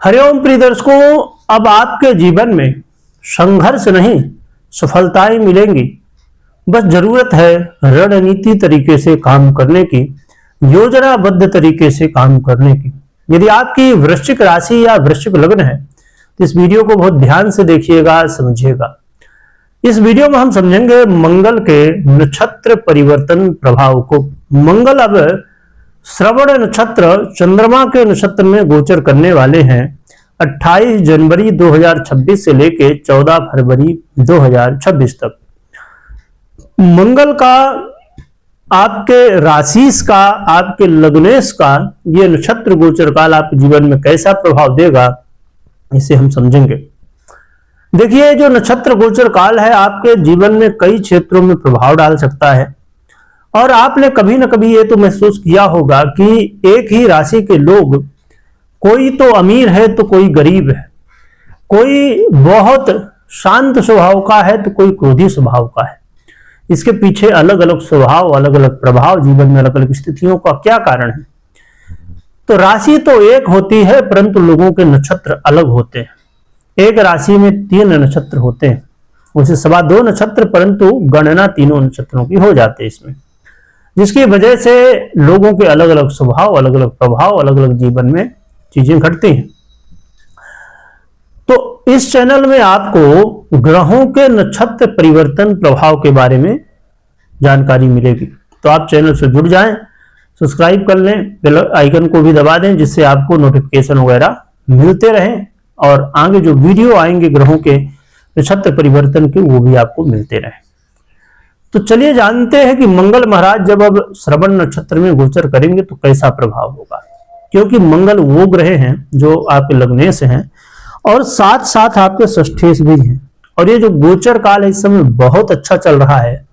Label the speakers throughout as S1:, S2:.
S1: हरिओम प्रिय दर्शकों, अब आपके जीवन में संघर्ष नहीं सफलताएं मिलेंगी। बस जरूरत है रणनीति तरीके से काम करने की, योजनाबद्ध तरीके से काम करने की। यदि आपकी वृश्चिक राशि या वृश्चिक लग्न है तो इस वीडियो को बहुत ध्यान से देखिएगा, समझिएगा। इस वीडियो में हम समझेंगे मंगल के नक्षत्र परिवर्तन प्रभाव को। मंगल अब श्रवण नक्षत्र चंद्रमा के नक्षत्र में गोचर करने वाले हैं 28 जनवरी 2026 से लेके 14 फरवरी 2026 तक। मंगल का आपके राशिस का, आपके लग्नेश का ये नक्षत्र गोचर काल आपके जीवन में कैसा प्रभाव देगा, इसे हम समझेंगे। देखिए, जो नक्षत्र गोचर काल है आपके जीवन में कई क्षेत्रों में प्रभाव डाल सकता है। और आपने कभी न कभी ये तो महसूस किया होगा कि एक ही राशि के लोग, कोई तो अमीर है तो कोई गरीब है, कोई बहुत शांत स्वभाव का है तो कोई क्रोधी स्वभाव का है। इसके पीछे अलग अलग स्वभाव, अलग अलग प्रभाव, जीवन में अलग अलग स्थितियों का क्या कारण है। तो राशि तो एक होती है परंतु लोगों के नक्षत्र अलग होते हैं। एक राशि में 3 नक्षत्र होते हैं, उसे 2.25 नक्षत्र, परंतु गणना तीनों नक्षत्रों की हो जाती है इसमें, जिसकी वजह से लोगों के अलग अलग स्वभाव, अलग अलग प्रभाव, अलग अलग जीवन में चीजें घटती हैं। तो इस चैनल में आपको ग्रहों के नक्षत्र परिवर्तन प्रभाव के बारे में जानकारी मिलेगी। तो आप चैनल से जुड़ जाएं, सब्सक्राइब कर लें, बेल आइकन को भी दबा दें, जिससे आपको नोटिफिकेशन वगैरह मिलते रहें और आगे जो वीडियो आएंगे ग्रहों के नक्षत्र परिवर्तन के, वो भी आपको मिलते रहें। तो चलिए जानते हैं कि मंगल महाराज जब अब श्रवण नक्षत्र में गोचर करेंगे तो कैसा प्रभाव होगा। क्योंकि मंगल वो ग्रह हैं जो आपके लग्नेश हैं और साथ साथ आपके षष्ठेश भी हैं। और ये जो गोचर काल है इस समय बहुत अच्छा चल रहा है।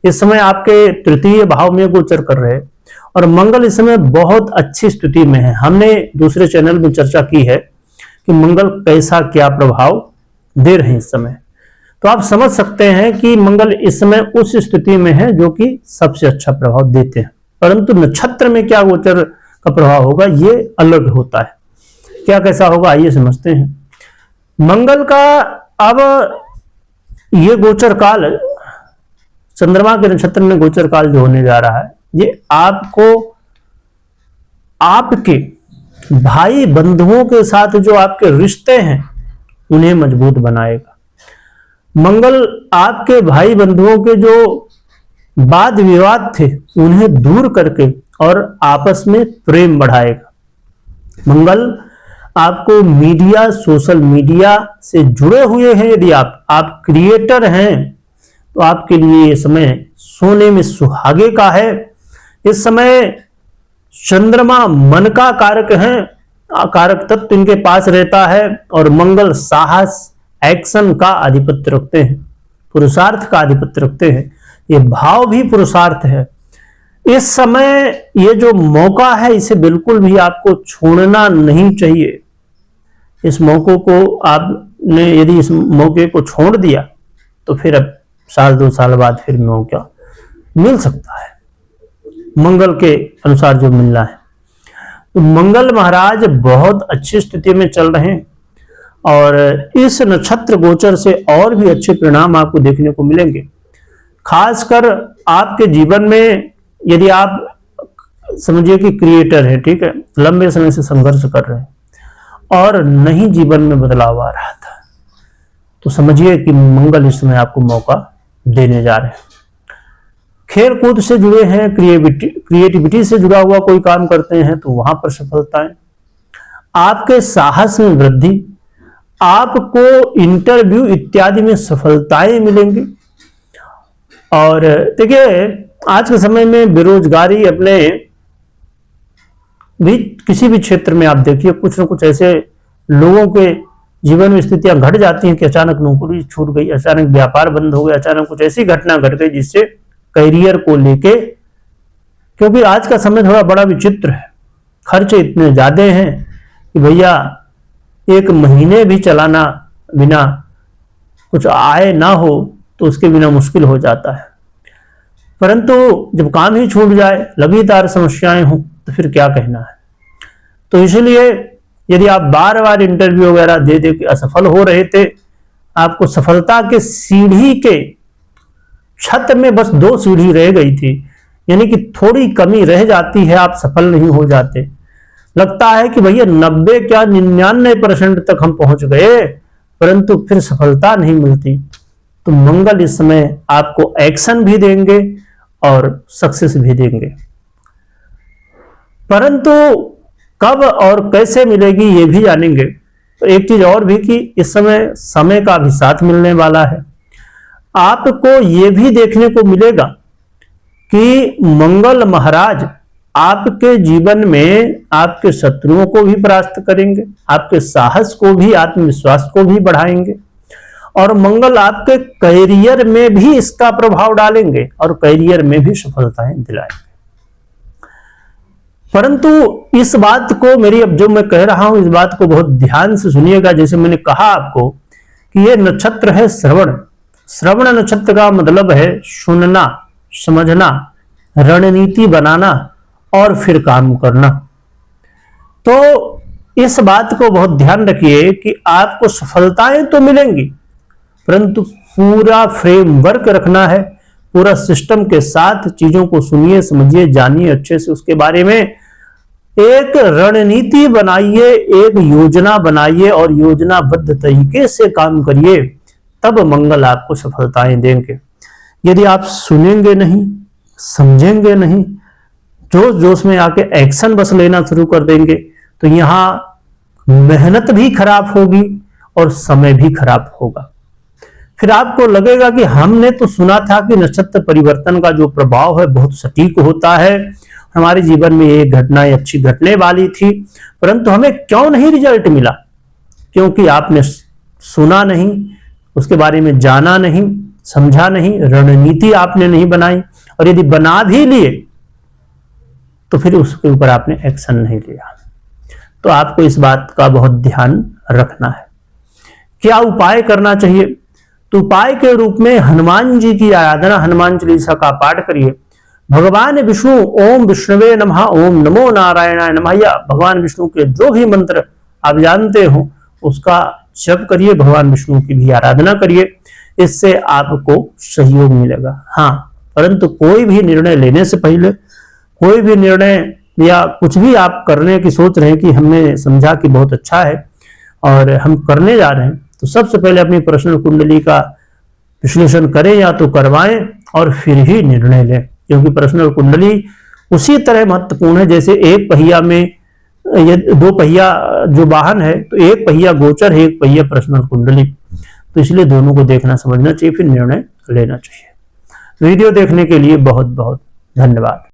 S1: इस समय आपके तृतीय भाव में गोचर कर रहे हैं और मंगल इस समय बहुत अच्छी स्थिति में है। हमने दूसरे चैनल में चर्चा की है कि मंगल कैसा क्या प्रभाव दे रहे हैं इस समय। तो आप समझ सकते हैं कि मंगल इस समय उस स्थिति में है जो कि सबसे अच्छा प्रभाव देते हैं। परंतु नक्षत्र में क्या गोचर का प्रभाव होगा ये अलग होता है। क्या कैसा होगा आइए समझते हैं। मंगल का अब ये गोचर काल, चंद्रमा के नक्षत्र में गोचर काल जो होने जा रहा है, ये आपको आपके भाई बंधुओं के साथ जो आपके रिश्ते हैं उन्हें मजबूत बनाएगा। मंगल आपके भाई बंधुओं के जो वाद विवाद थे उन्हें दूर करके और आपस में प्रेम बढ़ाएगा। मंगल आपको मीडिया, सोशल मीडिया से जुड़े हुए हैं, यदि आप क्रिएटर हैं तो आपके लिए ये समय सोने में सुहागे का है। इस समय चंद्रमा मन का कारक है, कारक तत्व इनके पास रहता है और मंगल साहस, एक्शन का आधिपत्य रखते हैं, पुरुषार्थ का आधिपत्य रखते हैं। ये भाव भी पुरुषार्थ है। इस समय ये जो मौका है इसे बिल्कुल भी आपको छोड़ना नहीं चाहिए। इस मौके को आपने यदि इस मौके को छोड़ दिया तो फिर अब 1-2 साल बाद फिर मौका मिल सकता है मंगल के अनुसार जो मिलना है। तो मंगल महाराज बहुत अच्छी स्थिति में चल रहे हैं और इस नक्षत्र गोचर से और भी अच्छे परिणाम आपको देखने को मिलेंगे। खासकर आपके जीवन में यदि आप समझिए कि क्रिएटर है, ठीक है, लंबे समय से संघर्ष कर रहे हैं और नहीं जीवन में बदलाव आ रहा था, तो समझिए कि मंगल इस समय आपको मौका देने जा रहे हैं। खेल कूद से जुड़े हैं, क्रिएटिविटी से जुड़ा हुआ कोई काम करते हैं तो वहां पर सफलताएं, आपके साहस में वृद्धि, आपको इंटरव्यू इत्यादि में सफलताएं मिलेंगी। और देखिए, आज के समय में बेरोजगारी अपने भी किसी भी क्षेत्र में आप देखिए, कुछ न कुछ ऐसे लोगों के जीवन में स्थितियां घट जाती हैं कि अचानक नौकरी छूट गई, अचानक व्यापार बंद हो गया, अचानक कुछ ऐसी घटना घट गई जिससे करियर को लेके, क्योंकि आज का समय थोड़ा बड़ा विचित्र है, खर्चे इतने ज्यादा हैं कि भैया एक महीने भी चलाना बिना कुछ आय ना हो तो उसके बिना मुश्किल हो जाता है। परंतु जब काम ही छूट जाए, लगातार समस्याएं हों, तो फिर क्या कहना है। तो इसलिए यदि आप बार बार इंटरव्यू वगैरह दे दे के असफल हो रहे थे, आपको सफलता के सीढ़ी के छत में बस 2 सीढ़ी रह गई थी, यानी कि थोड़ी कमी रह जाती है, आप सफल नहीं हो जाते। लगता है कि भैया 90 क्या 99% तक हम पहुंच गए, परंतु फिर सफलता नहीं मिलती। तो मंगल इस समय आपको एक्शन भी देंगे और सक्सेस भी देंगे, परंतु कब और कैसे मिलेगी ये भी जानेंगे। तो एक चीज और भी कि इस समय समय का भी साथ मिलने वाला है। आपको ये भी देखने को मिलेगा कि मंगल महाराज आपके जीवन में आपके शत्रुओं को भी परास्त करेंगे, आपके साहस को भी, आत्मविश्वास को भी बढ़ाएंगे, और मंगल आपके करियर में भी इसका प्रभाव डालेंगे और करियर में भी सफलताएं दिलाएंगे। परंतु इस बात को, मेरी अब जो मैं कह रहा हूं, इस बात को बहुत ध्यान से सुनिएगा। जैसे मैंने कहा आपको कि ये नक्षत्र है श्रवण। श्रवण नक्षत्र का मतलब है सुनना, समझना, रणनीति बनाना और फिर काम करना। तो इस बात को बहुत ध्यान रखिए कि आपको सफलताएं तो मिलेंगी, परंतु पूरा फ्रेमवर्क रखना है, पूरा सिस्टम के साथ चीजों को सुनिए, समझिए, जानिए अच्छे से, उसके बारे में एक रणनीति बनाइए, एक योजना बनाइए और योजनाबद्ध तरीके से काम करिए, तब मंगल आपको सफलताएं देंगे। यदि आप सुनेंगे नहीं, समझेंगे नहीं, जोश जोश में आके एक्शन बस लेना शुरू कर देंगे, तो यहां मेहनत भी खराब होगी और समय भी खराब होगा। फिर आपको लगेगा कि हमने तो सुना था कि नक्षत्र परिवर्तन का जो प्रभाव है बहुत सटीक होता है, हमारे जीवन में ये घटनाएं अच्छी घटने वाली थी, परंतु हमें क्यों नहीं रिजल्ट मिला? क्योंकि आपने सुना नहीं, उसके बारे में जाना नहीं, समझा नहीं, रणनीति आपने नहीं बनाई, और यदि बना भी लिए तो फिर उसके ऊपर आपने एक्शन नहीं लिया। तो आपको इस बात का बहुत ध्यान रखना है। क्या उपाय करना चाहिए? तो उपाय के रूप में हनुमान जी की आराधना, हनुमान चालीसा का पाठ करिए। भगवान विष्णु, ओम विष्णुवे नमः, ओम नमो नारायणाय नमः, या भगवान विष्णु के जो भी मंत्र आप जानते हो उसका जप करिए, भगवान विष्णु की भी आराधना करिए, इससे आपको सहयोग मिलेगा। हाँ, परंतु कोई भी निर्णय लेने से पहले, कोई भी निर्णय या कुछ भी आप करने की सोच रहे हैं कि हमने समझा कि बहुत अच्छा है और हम करने जा रहे हैं, तो सबसे पहले अपनी पर्सनल कुंडली का विश्लेषण करें या तो करवाएं और फिर ही निर्णय लें, क्योंकि पर्सनल कुंडली उसी तरह महत्वपूर्ण है जैसे एक पहिया में, ये 2 पहिया जो वाहन है, तो एक पहिया गोचर है, एक पहिया पर्सनल कुंडली, तो इसलिए दोनों को देखना समझना चाहिए, फिर निर्णय लेना चाहिए। वीडियो देखने के लिए बहुत बहुत धन्यवाद।